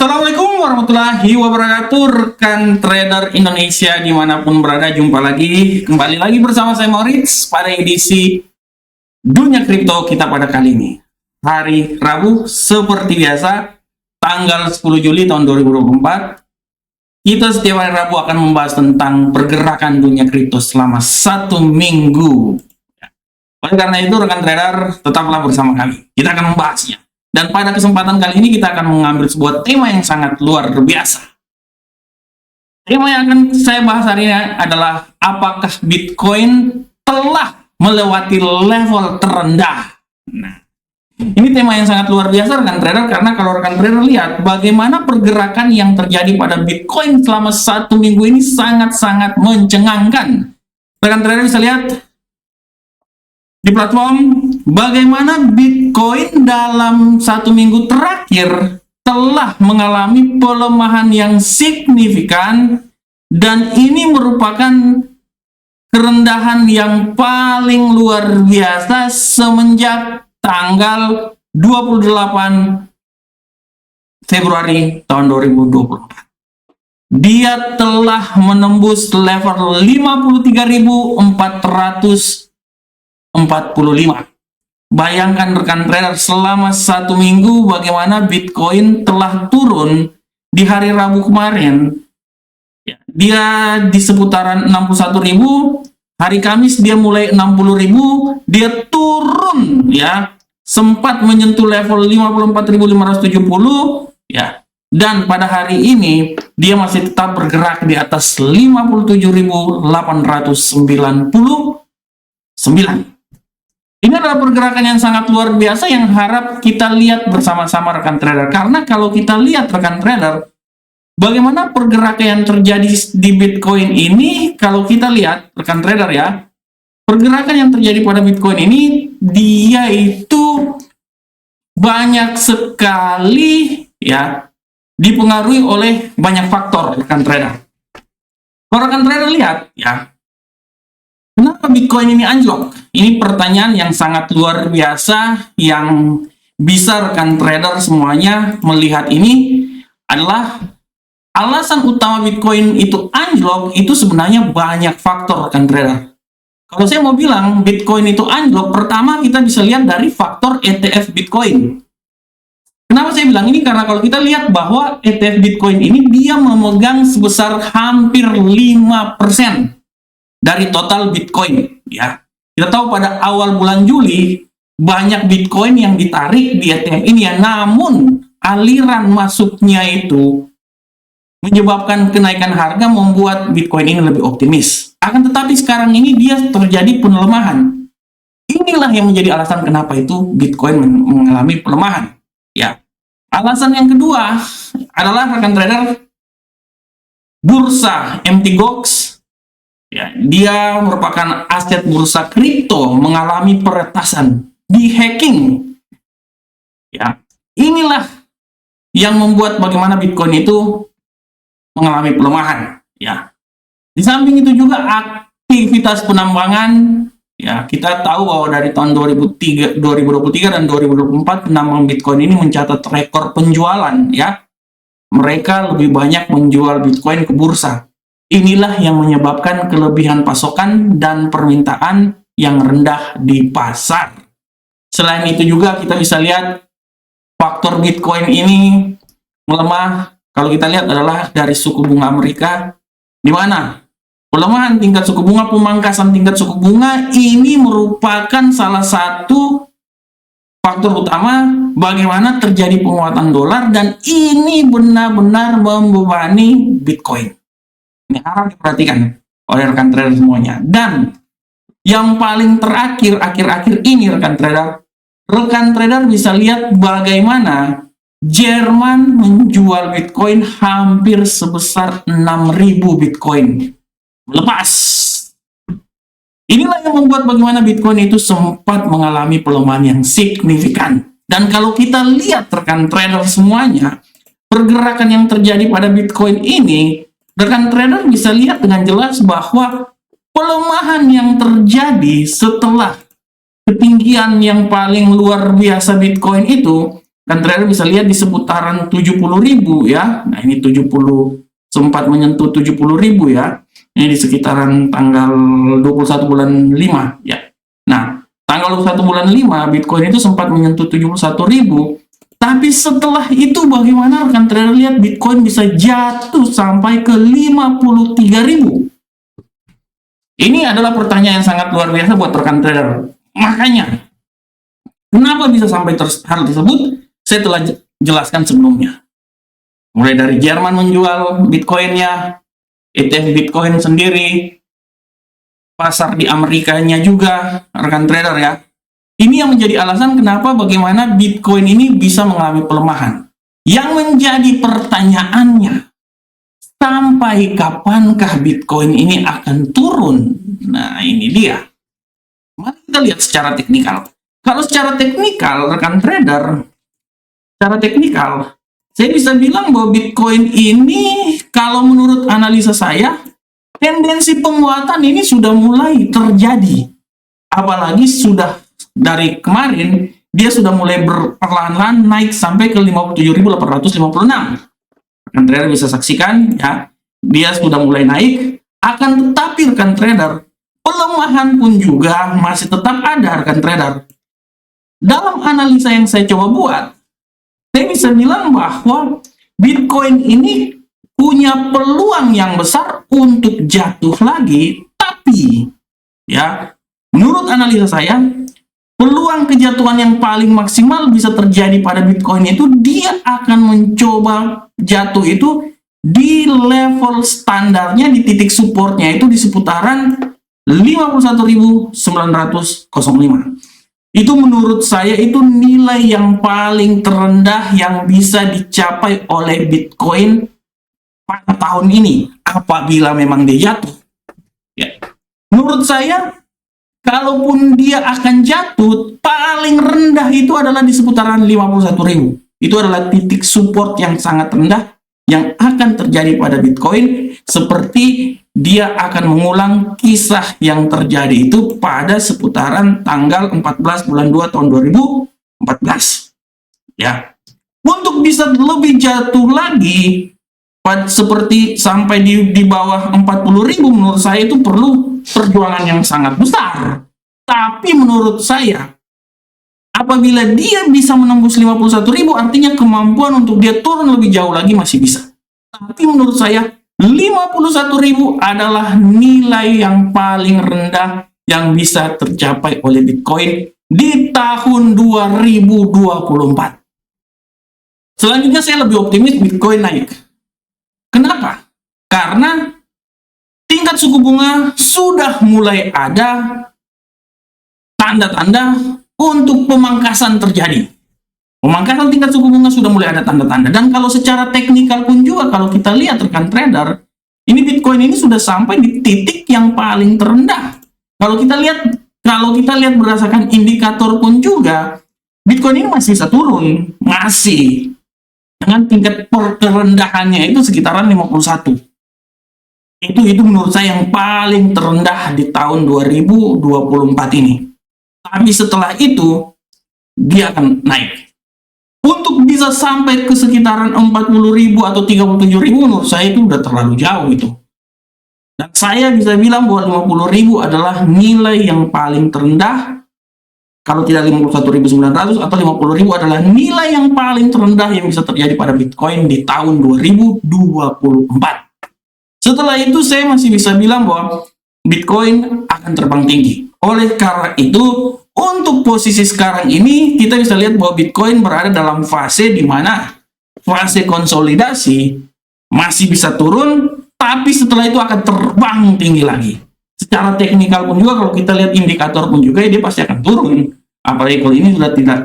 Assalamualaikum warahmatullahi wabarakatuh, rekan trader Indonesia dimanapun berada. Jumpa lagi, kembali lagi bersama saya Moritz pada edisi Dunia Kripto kita pada kali ini. Hari Rabu seperti biasa, tanggal 10 Juli tahun 2024. Kita setiap hari Rabu akan membahas tentang pergerakan dunia kripto selama 1 minggu. Oleh karena itu, rekan trader, tetaplah bersama kami. Kita akan membahasnya. Dan pada kesempatan kali ini kita akan mengambil sebuah tema yang sangat luar biasa. Tema yang akan saya bahas hari ini adalah apakah Bitcoin telah melewati level terendah. Nah, ini tema yang sangat luar biasa rekan trader, karena kalau rekan trader lihat bagaimana pergerakan yang terjadi pada Bitcoin selama 1 minggu ini sangat-sangat mencengangkan. Rekan trader bisa lihat di platform bagaimana Bitcoin dalam 1 minggu terakhir telah mengalami pelemahan yang signifikan, dan ini merupakan kerendahan yang paling luar biasa semenjak tanggal 28 Februari tahun 2024. Dia telah menembus level 53.445. Bayangkan rekan trader, selama 1 minggu bagaimana Bitcoin telah turun. Di hari Rabu kemarin dia di seputaran 61.000, hari Kamis dia mulai 60.000, dia turun ya, sempat menyentuh level 54.570 ya, dan pada hari ini dia masih tetap bergerak di atas 57.899. Ini adalah pergerakan yang sangat luar biasa yang harap kita lihat bersama-sama rekan trader. Karena kalau kita lihat rekan trader, bagaimana pergerakan yang terjadi di Bitcoin ini, kalau kita lihat rekan trader ya, pergerakan yang terjadi pada Bitcoin ini, dia itu banyak sekali ya, dipengaruhi oleh banyak faktor rekan trader. Kalau rekan trader lihat ya, kenapa Bitcoin ini anjlok? Ini pertanyaan yang sangat luar biasa yang bisa rekan trader semuanya melihat. Ini adalah alasan utama Bitcoin itu anjlok, itu sebenarnya banyak faktor rekan trader. Kalau saya mau bilang Bitcoin itu anjlok, pertama kita bisa lihat dari faktor ETF Bitcoin. Kenapa saya bilang ini? Karena kalau kita lihat bahwa ETF Bitcoin ini dia memegang sebesar hampir 5% dari total Bitcoin ya. Kita tahu pada awal bulan Juli banyak Bitcoin yang ditarik di ETF ini ya, namun aliran masuknya itu menyebabkan kenaikan harga, membuat Bitcoin ini lebih optimis. Akan tetapi sekarang ini dia terjadi penelemahan. Inilah yang menjadi alasan kenapa itu Bitcoin mengalami pelemahan ya. Alasan yang kedua adalah rekan trader, bursa Mt. Gox ya, dia merupakan aset bursa kripto mengalami peretasan, di-hacking. Ya, inilah yang membuat bagaimana Bitcoin itu mengalami pelemahan. Ya, di samping itu juga aktivitas penambangan. Ya, kita tahu bahwa dari tahun 2023 dan 2024 penambang Bitcoin ini mencatat rekor penjualan. Ya, mereka lebih banyak menjual Bitcoin ke bursa. Inilah yang menyebabkan kelebihan pasokan dan permintaan yang rendah di pasar. Selain itu juga kita bisa lihat faktor Bitcoin ini melemah. Kalau kita lihat adalah dari suku bunga Amerika, di mana pelemahan tingkat suku bunga, pemangkasan tingkat suku bunga ini merupakan salah satu faktor utama bagaimana terjadi penguatan dolar, dan ini benar-benar membebani Bitcoin. Ini harus diperhatikan oleh rekan trader semuanya. Dan yang paling terakhir, akhir-akhir ini rekan trader bisa lihat bagaimana Jerman menjual Bitcoin hampir sebesar 6.000 Bitcoin melepas. Inilah yang membuat bagaimana Bitcoin itu sempat mengalami pelemahan yang signifikan. Dan kalau kita lihat rekan trader semuanya, pergerakan yang terjadi pada Bitcoin ini, rekan trader bisa lihat dengan jelas bahwa pelemahan yang terjadi setelah ketinggian yang paling luar biasa Bitcoin itu, Kan trader bisa lihat di seputaran 70.000 ya. Nah, ini 70 sempat menyentuh 70.000 ya. Ini di sekitaran tanggal 21 bulan 5 ya. Nah, tanggal 21 bulan 5 Bitcoin itu sempat menyentuh 71.000. Tapi setelah itu bagaimana rekan trader lihat Bitcoin bisa jatuh sampai ke 53.000. Ini adalah pertanyaan yang sangat luar biasa buat rekan trader. Makanya, kenapa bisa sampai hal tersebut? Saya telah jelaskan sebelumnya. Mulai dari Jerman menjual Bitcoinnya, ETF Bitcoin sendiri, pasar di Amerikanya juga, rekan trader ya. Ini yang menjadi alasan kenapa bagaimana Bitcoin ini bisa mengalami pelemahan. Yang menjadi pertanyaannya, sampai kapankah Bitcoin ini akan turun? Nah, ini dia. Mari kita lihat secara teknikal. Kalau secara teknikal, rekan trader, secara teknikal, saya bisa bilang bahwa Bitcoin ini, kalau menurut analisa saya, tendensi penguatan ini sudah mulai terjadi. Apalagi sudah dari kemarin, dia sudah mulai perlahan-lahan naik sampai ke 57.856. Rekan trader bisa saksikan ya, dia sudah mulai naik. Akan tetapi rekan trader, pelemahan pun juga masih tetap ada rekan trader. Dalam analisa yang saya coba buat, saya bisa bilang bahwa Bitcoin ini punya peluang yang besar untuk jatuh lagi, tapi ya, menurut analisa saya, peluang kejatuhan yang paling maksimal bisa terjadi pada Bitcoin itu dia akan mencoba jatuh itu di level standarnya, di titik supportnya itu di seputaran 51.905. Itu menurut saya itu nilai yang paling terendah yang bisa dicapai oleh Bitcoin pada tahun ini apabila memang dia jatuh. Ya. Menurut saya, kalaupun dia akan jatuh, paling rendah itu adalah di seputaran 51.000. Itu adalah titik support yang sangat rendah yang akan terjadi pada Bitcoin, seperti dia akan mengulang kisah yang terjadi itu pada seputaran tanggal 14 bulan 2 tahun 2014. Ya. Untuk bisa lebih jatuh lagi, seperti sampai di bawah 40.000, menurut saya itu perlu perjuangan yang sangat besar. Tapi menurut saya, apabila dia bisa menembus 51.000, artinya kemampuan untuk dia turun lebih jauh lagi masih bisa. Tapi menurut saya, 51.000 adalah nilai yang paling rendah yang bisa tercapai oleh Bitcoin di tahun 2024. Selanjutnya saya lebih optimis Bitcoin naik. Kenapa? Karena tingkat suku bunga sudah mulai ada tanda-tanda untuk pemangkasan terjadi. Pemangkasan tingkat suku bunga sudah mulai ada tanda-tanda. Dan kalau secara teknikal pun juga, kalau kita lihat rekan trader, ini Bitcoin ini sudah sampai di titik yang paling terendah. Kalau kita lihat berdasarkan indikator pun juga, Bitcoin ini masih bisa turun, masih dengan tingkat terendahannya itu sekitaran 51. Itu menurut saya yang paling terendah di tahun 2024 ini. Tapi setelah itu, dia akan naik. Untuk bisa sampai ke sekitaran 40.000 atau 37.000, menurut saya itu udah terlalu jauh itu. Dan saya bisa bilang bahwa 50.000 adalah nilai yang paling terendah. Kalau tidak 51.900 atau 50.000 adalah nilai yang paling terendah yang bisa terjadi pada Bitcoin di tahun 2024. Setelah itu saya masih bisa bilang bahwa Bitcoin akan terbang tinggi. Oleh karena itu, untuk posisi sekarang ini, kita bisa lihat bahwa Bitcoin berada dalam fase di mana fase konsolidasi masih bisa turun, tapi setelah itu akan terbang tinggi lagi. Secara teknikal pun juga, kalau kita lihat indikator pun juga, dia pasti akan turun. Apalagi kalau ini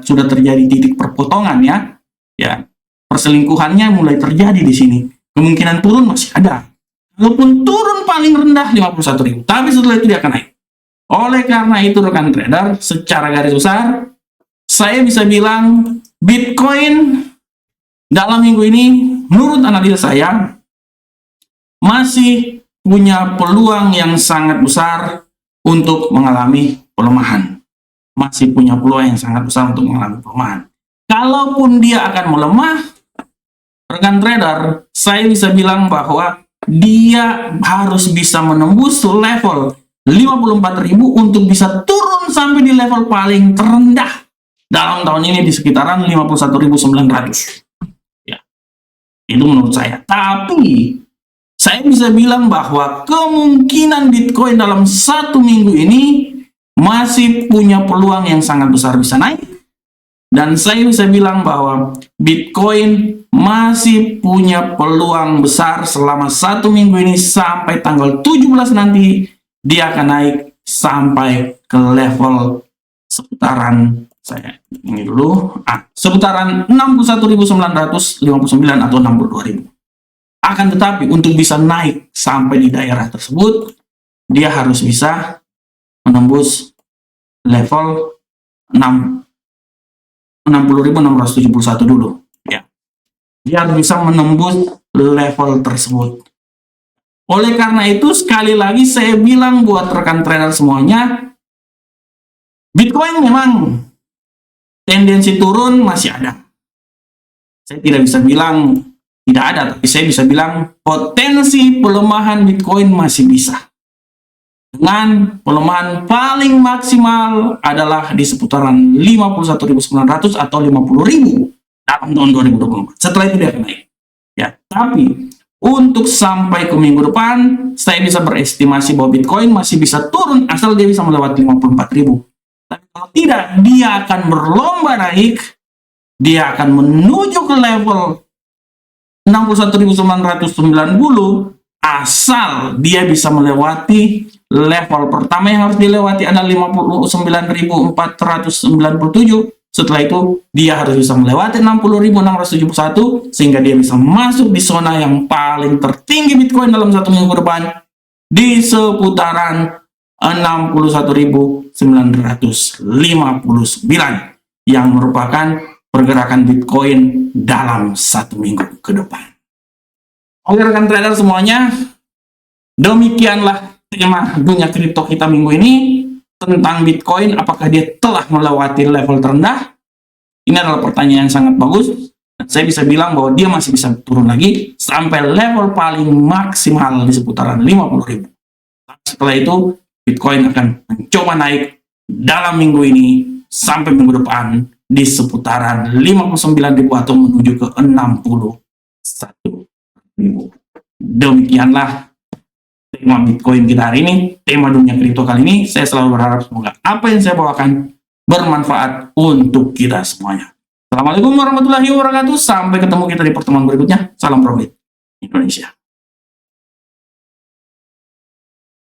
sudah terjadi titik perpotongan ya, perselingkuhannya mulai terjadi di sini. Kemungkinan turun masih ada. Walaupun turun paling rendah 51.000, tapi setelah itu dia akan naik. Oleh karena itu rekan trader, secara garis besar, saya bisa bilang Bitcoin dalam minggu ini, menurut analisa saya, masih punya peluang yang sangat besar untuk mengalami pelemahan. Masih punya peluang yang sangat besar untuk mengalami pelemahan. Kalaupun dia akan melemah, rekan trader, saya bisa bilang bahwa dia harus bisa menembus level 54.000 untuk bisa turun sampai di level paling terendah dalam tahun ini di sekitaran 51.900. Ya, itu menurut saya. Tapi saya bisa bilang bahwa kemungkinan Bitcoin dalam 1 minggu ini masih punya peluang yang sangat besar bisa naik. Dan saya bisa bilang bahwa Bitcoin masih punya peluang besar selama 1 minggu ini sampai tanggal 17 nanti. Dia akan naik sampai ke level seputaran, saya ini dulu, seputaran 61.959 atau 62.000. Akan tetapi untuk bisa naik sampai di daerah tersebut, dia harus bisa menembus level 60.671 dulu. Ya, dia harus bisa menembus level tersebut. Oleh karena itu, sekali lagi saya bilang buat rekan trader semuanya, Bitcoin memang tendensi turun masih ada. Saya tidak bisa bilang tidak ada, tapi saya bisa bilang potensi pelemahan Bitcoin masih bisa. Dengan pelemahan paling maksimal adalah di seputaran 51.900 atau 50.000 dalam tahun 2024. Setelah itu dia akan naik. Ya, tapi untuk sampai ke minggu depan, saya bisa berestimasi bahwa Bitcoin masih bisa turun asal dia bisa melewati 54.000. Tapi kalau tidak, dia akan berlomba naik, dia akan menuju ke level 61.990 asal dia bisa melewati level pertama yang harus dilewati adalah 59.497. Setelah itu dia harus bisa melewati 60.671 sehingga dia bisa masuk di zona yang paling tertinggi Bitcoin dalam 1 minggu depan di seputaran 61.959 yang merupakan pergerakan Bitcoin dalam 1 minggu ke depan. Oke rekan trader semuanya, demikianlah tema dunia kripto kita minggu ini tentang Bitcoin. Apakah dia telah melewati level terendah? Ini adalah pertanyaan yang sangat bagus. Saya bisa bilang bahwa dia masih bisa turun lagi sampai level paling maksimal di seputaran 50.000. Setelah itu Bitcoin akan mencoba naik dalam minggu ini sampai minggu depan di seputaran 59.000 atau menuju ke 61.000. Demikianlah tema Bitcoin kita hari ini, tema dunia kripto kali ini. Saya selalu berharap semoga apa yang saya bawakan bermanfaat untuk kita semuanya. Assalamualaikum warahmatullahi wabarakatuh. Sampai ketemu kita di pertemuan berikutnya. Salam profit Indonesia.